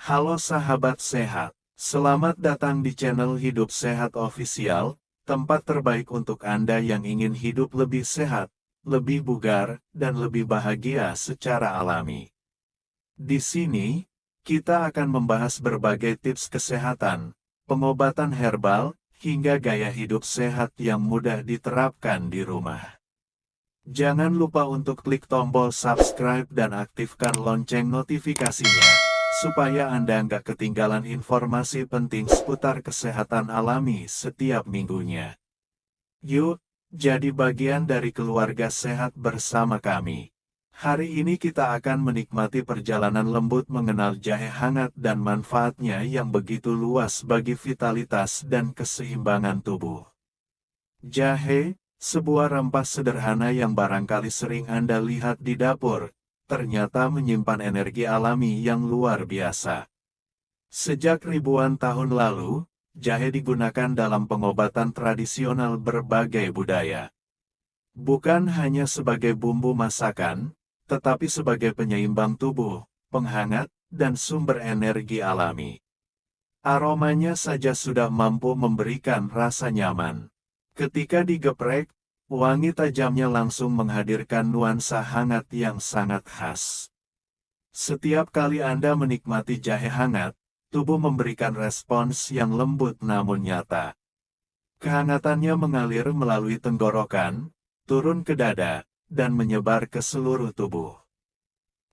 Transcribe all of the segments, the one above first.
Halo sahabat sehat, selamat datang di channel Hidup Sehat Official, tempat terbaik untuk Anda yang ingin hidup lebih sehat, lebih bugar, dan lebih bahagia secara alami. Di sini, kita akan membahas berbagai tips kesehatan, pengobatan herbal, hingga gaya hidup sehat yang mudah diterapkan di rumah. Jangan lupa untuk klik tombol subscribe dan aktifkan lonceng notifikasinya, supaya Anda nggak ketinggalan informasi penting seputar kesehatan alami setiap minggunya. Yuk, jadi bagian dari keluarga sehat bersama kami. Hari ini kita akan menikmati perjalanan lembut mengenal jahe hangat dan manfaatnya yang begitu luas bagi vitalitas dan keseimbangan tubuh. Jahe, sebuah rempah sederhana yang barangkali sering Anda lihat di dapur, ternyata menyimpan energi alami yang luar biasa. Sejak ribuan tahun lalu, jahe digunakan dalam pengobatan tradisional berbagai budaya. Bukan hanya sebagai bumbu masakan, tetapi sebagai penyeimbang tubuh, penghangat, dan sumber energi alami. Aromanya saja sudah mampu memberikan rasa nyaman. Ketika digeprek, wangi tajamnya langsung menghadirkan nuansa hangat yang sangat khas. Setiap kali Anda menikmati jahe hangat, tubuh memberikan respons yang lembut namun nyata. Kehangatannya mengalir melalui tenggorokan, turun ke dada, dan menyebar ke seluruh tubuh.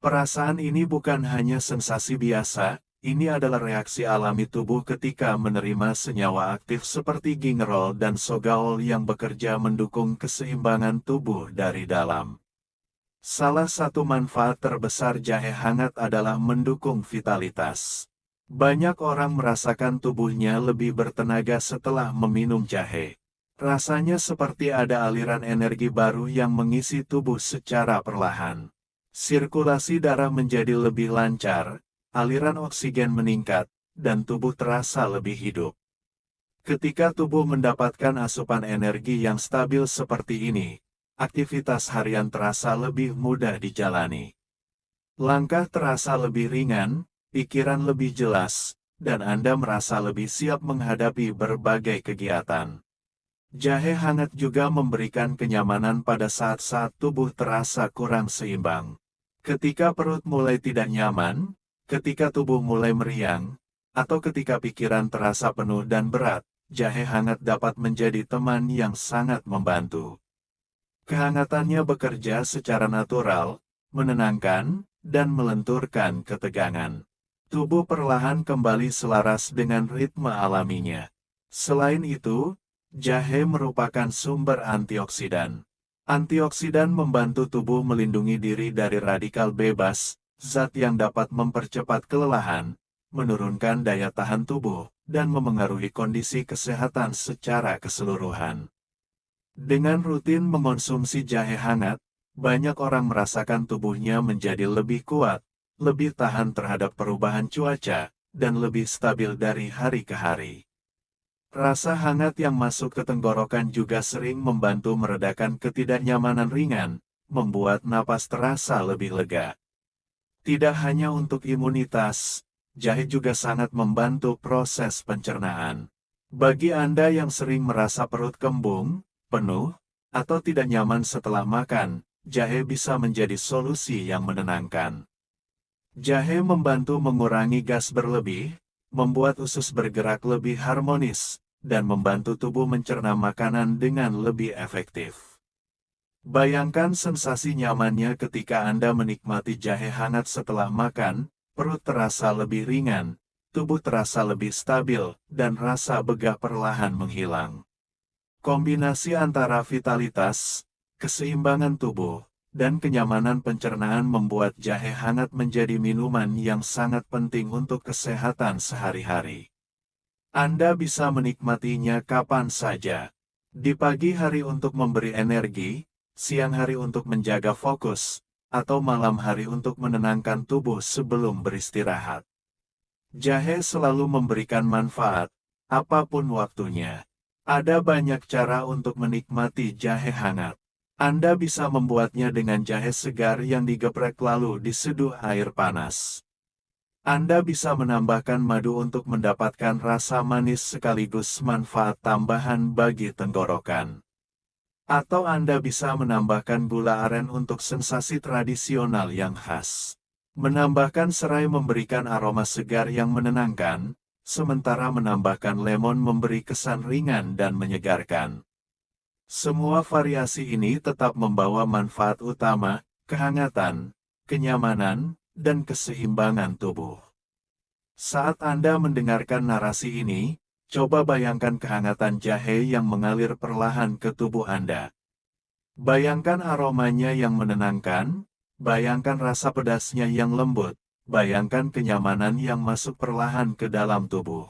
Perasaan ini bukan hanya sensasi biasa, ini adalah reaksi alami tubuh ketika menerima senyawa aktif seperti gingerol dan sogaol yang bekerja mendukung keseimbangan tubuh dari dalam. Salah satu manfaat terbesar jahe hangat adalah mendukung vitalitas. Banyak orang merasakan tubuhnya lebih bertenaga setelah meminum jahe. Rasanya seperti ada aliran energi baru yang mengisi tubuh secara perlahan. Sirkulasi darah menjadi lebih lancar, aliran oksigen meningkat, dan tubuh terasa lebih hidup. Ketika tubuh mendapatkan asupan energi yang stabil seperti ini, aktivitas harian terasa lebih mudah dijalani. Langkah terasa lebih ringan, pikiran lebih jelas, dan Anda merasa lebih siap menghadapi berbagai kegiatan. Jahe hangat juga memberikan kenyamanan pada saat-saat tubuh terasa kurang seimbang. Ketika perut mulai tidak nyaman, ketika tubuh mulai meriang, atau ketika pikiran terasa penuh dan berat, jahe hangat dapat menjadi teman yang sangat membantu. Kehangatannya bekerja secara natural, menenangkan, dan melenturkan ketegangan. Tubuh perlahan kembali selaras dengan ritme alaminya. Selain itu, jahe merupakan sumber antioksidan. Antioksidan membantu tubuh melindungi diri dari radikal bebas, zat yang dapat mempercepat kelelahan, menurunkan daya tahan tubuh, dan memengaruhi kondisi kesehatan secara keseluruhan. Dengan rutin mengonsumsi jahe hangat, banyak orang merasakan tubuhnya menjadi lebih kuat, lebih tahan terhadap perubahan cuaca, dan lebih stabil dari hari ke hari. Rasa hangat yang masuk ke tenggorokan juga sering membantu meredakan ketidaknyamanan ringan, membuat napas terasa lebih lega. Tidak hanya untuk imunitas, jahe juga sangat membantu proses pencernaan. Bagi Anda yang sering merasa perut kembung, penuh, atau tidak nyaman setelah makan, jahe bisa menjadi solusi yang menenangkan. Jahe membantu mengurangi gas berlebih, membuat usus bergerak lebih harmonis, dan membantu tubuh mencerna makanan dengan lebih efektif. Bayangkan sensasi nyamannya ketika Anda menikmati jahe hangat setelah makan, perut terasa lebih ringan, tubuh terasa lebih stabil, dan rasa begah perlahan menghilang. Kombinasi antara vitalitas, keseimbangan tubuh, dan kenyamanan pencernaan membuat jahe hangat menjadi minuman yang sangat penting untuk kesehatan sehari-hari. Anda bisa menikmatinya kapan saja. Di pagi hari untuk memberi energi, siang hari untuk menjaga fokus, atau malam hari untuk menenangkan tubuh sebelum beristirahat. Jahe selalu memberikan manfaat, apapun waktunya. Ada banyak cara untuk menikmati jahe hangat. Anda bisa membuatnya dengan jahe segar yang digeprek lalu diseduh air panas. Anda bisa menambahkan madu untuk mendapatkan rasa manis sekaligus manfaat tambahan bagi tenggorokan. Atau Anda bisa menambahkan gula aren untuk sensasi tradisional yang khas. Menambahkan serai memberikan aroma segar yang menenangkan, sementara menambahkan lemon memberi kesan ringan dan menyegarkan. Semua variasi ini tetap membawa manfaat utama, kehangatan, kenyamanan, dan keseimbangan tubuh. Saat Anda mendengarkan narasi ini, coba bayangkan kehangatan jahe yang mengalir perlahan ke tubuh Anda. Bayangkan aromanya yang menenangkan, bayangkan rasa pedasnya yang lembut, bayangkan kenyamanan yang masuk perlahan ke dalam tubuh.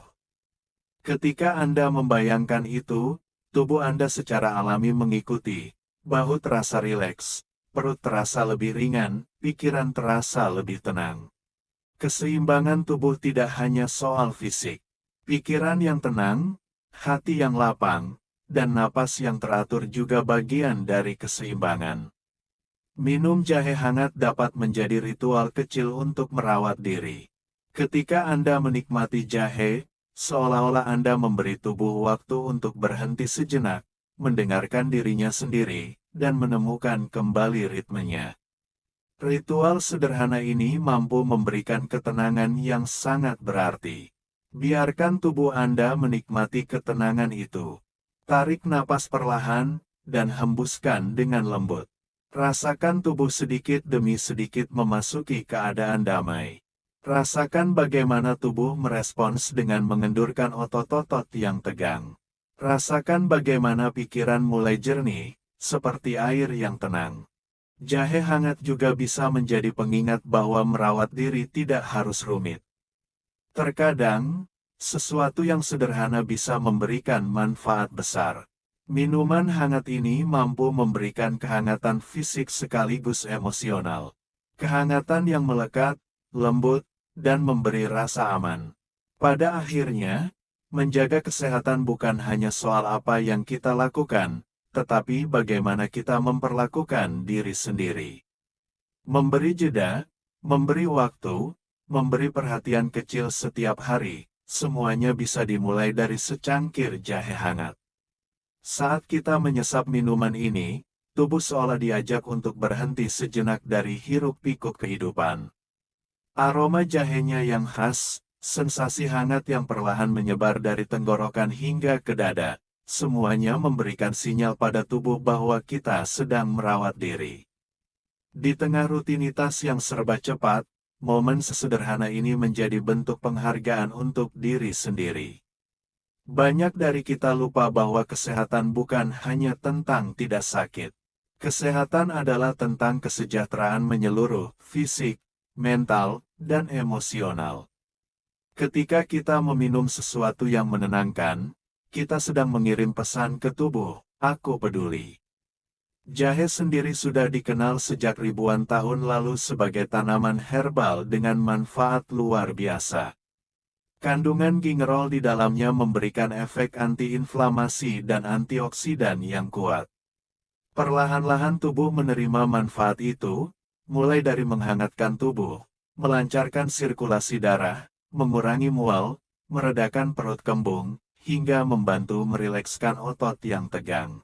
Ketika Anda membayangkan itu, tubuh Anda secara alami mengikuti, bahu terasa rileks, perut terasa lebih ringan, pikiran terasa lebih tenang. Keseimbangan tubuh tidak hanya soal fisik. Pikiran yang tenang, hati yang lapang, dan napas yang teratur juga bagian dari keseimbangan. Minum jahe hangat dapat menjadi ritual kecil untuk merawat diri. Ketika Anda menikmati jahe, seolah-olah Anda memberi tubuh waktu untuk berhenti sejenak, mendengarkan dirinya sendiri, dan menemukan kembali ritmenya. Ritual sederhana ini mampu memberikan ketenangan yang sangat berarti. Biarkan tubuh Anda menikmati ketenangan itu. Tarik napas perlahan, dan hembuskan dengan lembut. Rasakan tubuh sedikit demi sedikit memasuki keadaan damai. Rasakan bagaimana tubuh merespons dengan mengendurkan otot-otot yang tegang. Rasakan bagaimana pikiran mulai jernih, seperti air yang tenang. Jahe hangat juga bisa menjadi pengingat bahwa merawat diri tidak harus rumit. Terkadang, sesuatu yang sederhana bisa memberikan manfaat besar. Minuman hangat ini mampu memberikan kehangatan fisik sekaligus emosional. Kehangatan yang melekat, lembut, dan memberi rasa aman. Pada akhirnya, menjaga kesehatan bukan hanya soal apa yang kita lakukan, tetapi bagaimana kita memperlakukan diri sendiri. Memberi jeda, memberi waktu, memberi perhatian kecil setiap hari, semuanya bisa dimulai dari secangkir jahe hangat. Saat kita menyesap minuman ini, tubuh seolah diajak untuk berhenti sejenak dari hiruk-pikuk kehidupan. Aroma jahenya yang khas, sensasi hangat yang perlahan menyebar dari tenggorokan hingga ke dada, semuanya memberikan sinyal pada tubuh bahwa kita sedang merawat diri. Di tengah rutinitas yang serba cepat, momen sesederhana ini menjadi bentuk penghargaan untuk diri sendiri. Banyak dari kita lupa bahwa kesehatan bukan hanya tentang tidak sakit. Kesehatan adalah tentang kesejahteraan menyeluruh, fisik, mental, dan emosional. Ketika kita meminum sesuatu yang menenangkan, kita sedang mengirim pesan ke tubuh, "Aku peduli." Jahe sendiri sudah dikenal sejak ribuan tahun lalu sebagai tanaman herbal dengan manfaat luar biasa. Kandungan gingerol di dalamnya memberikan efek antiinflamasi dan antioksidan yang kuat. Perlahan-lahan tubuh menerima manfaat itu, mulai dari menghangatkan tubuh, melancarkan sirkulasi darah, mengurangi mual, meredakan perut kembung, hingga membantu merilekskan otot yang tegang.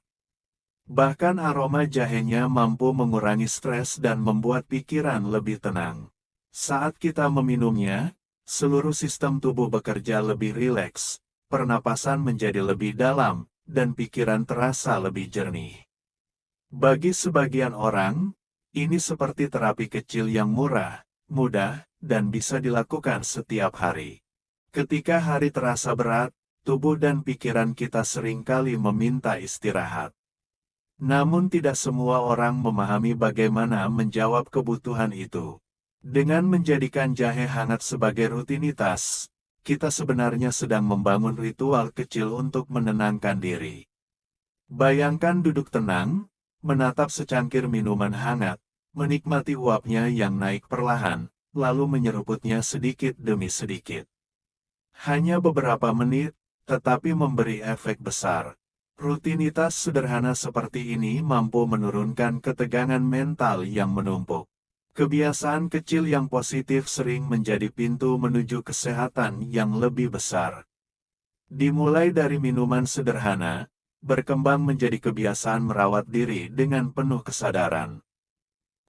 Bahkan aroma jahenya mampu mengurangi stres dan membuat pikiran lebih tenang. Saat kita meminumnya, seluruh sistem tubuh bekerja lebih rileks, pernapasan menjadi lebih dalam, dan pikiran terasa lebih jernih. Bagi sebagian orang, ini seperti terapi kecil yang murah, mudah, dan bisa dilakukan setiap hari. Ketika hari terasa berat, tubuh dan pikiran kita seringkali meminta istirahat. Namun tidak semua orang memahami bagaimana menjawab kebutuhan itu. Dengan menjadikan jahe hangat sebagai rutinitas, kita sebenarnya sedang membangun ritual kecil untuk menenangkan diri. Bayangkan duduk tenang, menatap secangkir minuman hangat, menikmati uapnya yang naik perlahan, lalu menyeruputnya sedikit demi sedikit. Hanya beberapa menit, tetapi memberi efek besar. Rutinitas sederhana seperti ini mampu menurunkan ketegangan mental yang menumpuk. Kebiasaan kecil yang positif sering menjadi pintu menuju kesehatan yang lebih besar. Dimulai dari minuman sederhana, berkembang menjadi kebiasaan merawat diri dengan penuh kesadaran.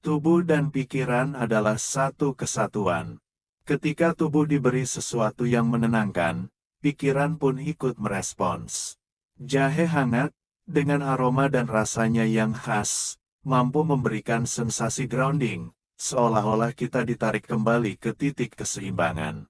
Tubuh dan pikiran adalah satu kesatuan. Ketika tubuh diberi sesuatu yang menenangkan, pikiran pun ikut merespons. Jahe hangat, dengan aroma dan rasanya yang khas, mampu memberikan sensasi grounding, seolah-olah kita ditarik kembali ke titik keseimbangan.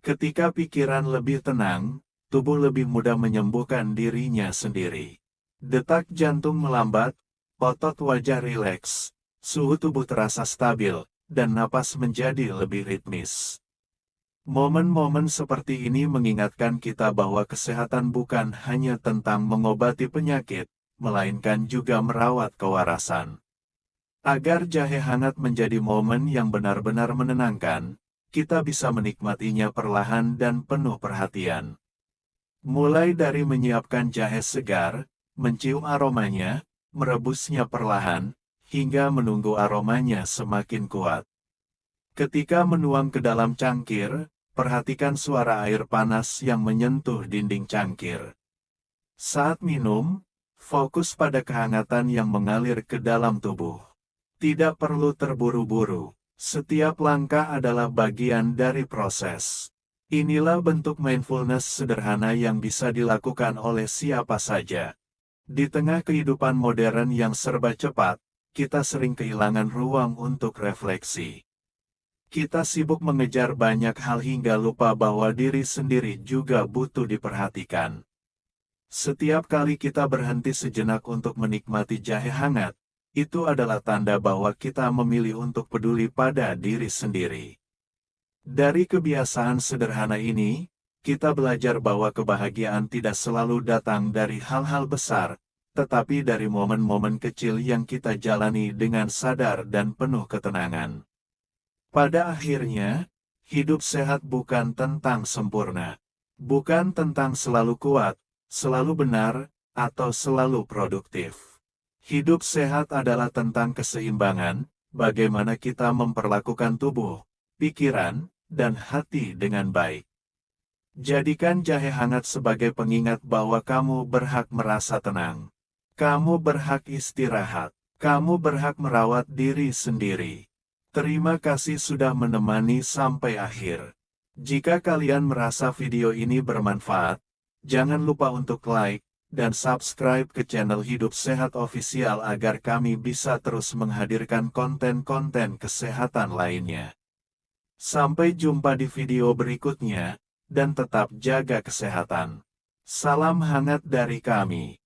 Ketika pikiran lebih tenang, tubuh lebih mudah menyembuhkan dirinya sendiri. Detak jantung melambat, otot wajah rileks, suhu tubuh terasa stabil, dan napas menjadi lebih ritmis. Momen-momen seperti ini mengingatkan kita bahwa kesehatan bukan hanya tentang mengobati penyakit, melainkan juga merawat kewarasan. Agar jahe hangat menjadi momen yang benar-benar menenangkan, kita bisa menikmatinya perlahan dan penuh perhatian. Mulai dari menyiapkan jahe segar, mencium aromanya, merebusnya perlahan, hingga menunggu aromanya semakin kuat. Ketika menuang ke dalam cangkir, perhatikan suara air panas yang menyentuh dinding cangkir. Saat minum, fokus pada kehangatan yang mengalir ke dalam tubuh. Tidak perlu terburu-buru, setiap langkah adalah bagian dari proses. Inilah bentuk mindfulness sederhana yang bisa dilakukan oleh siapa saja. Di tengah kehidupan modern yang serba cepat, kita sering kehilangan ruang untuk refleksi. Kita sibuk mengejar banyak hal hingga lupa bahwa diri sendiri juga butuh diperhatikan. Setiap kali kita berhenti sejenak untuk menikmati jahe hangat, itu adalah tanda bahwa kita memilih untuk peduli pada diri sendiri. Dari kebiasaan sederhana ini, kita belajar bahwa kebahagiaan tidak selalu datang dari hal-hal besar, tetapi dari momen-momen kecil yang kita jalani dengan sadar dan penuh ketenangan. Pada akhirnya, hidup sehat bukan tentang sempurna. Bukan tentang selalu kuat, selalu benar, atau selalu produktif. Hidup sehat adalah tentang keseimbangan, bagaimana kita memperlakukan tubuh, pikiran, dan hati dengan baik. Jadikan jahe hangat sebagai pengingat bahwa kamu berhak merasa tenang. Kamu berhak istirahat. Kamu berhak merawat diri sendiri. Terima kasih sudah menemani sampai akhir. Jika kalian merasa video ini bermanfaat, jangan lupa untuk like dan subscribe ke channel Hidup Sehat Official agar kami bisa terus menghadirkan konten-konten kesehatan lainnya. Sampai jumpa di video berikutnya, dan tetap jaga kesehatan. Salam hangat dari kami.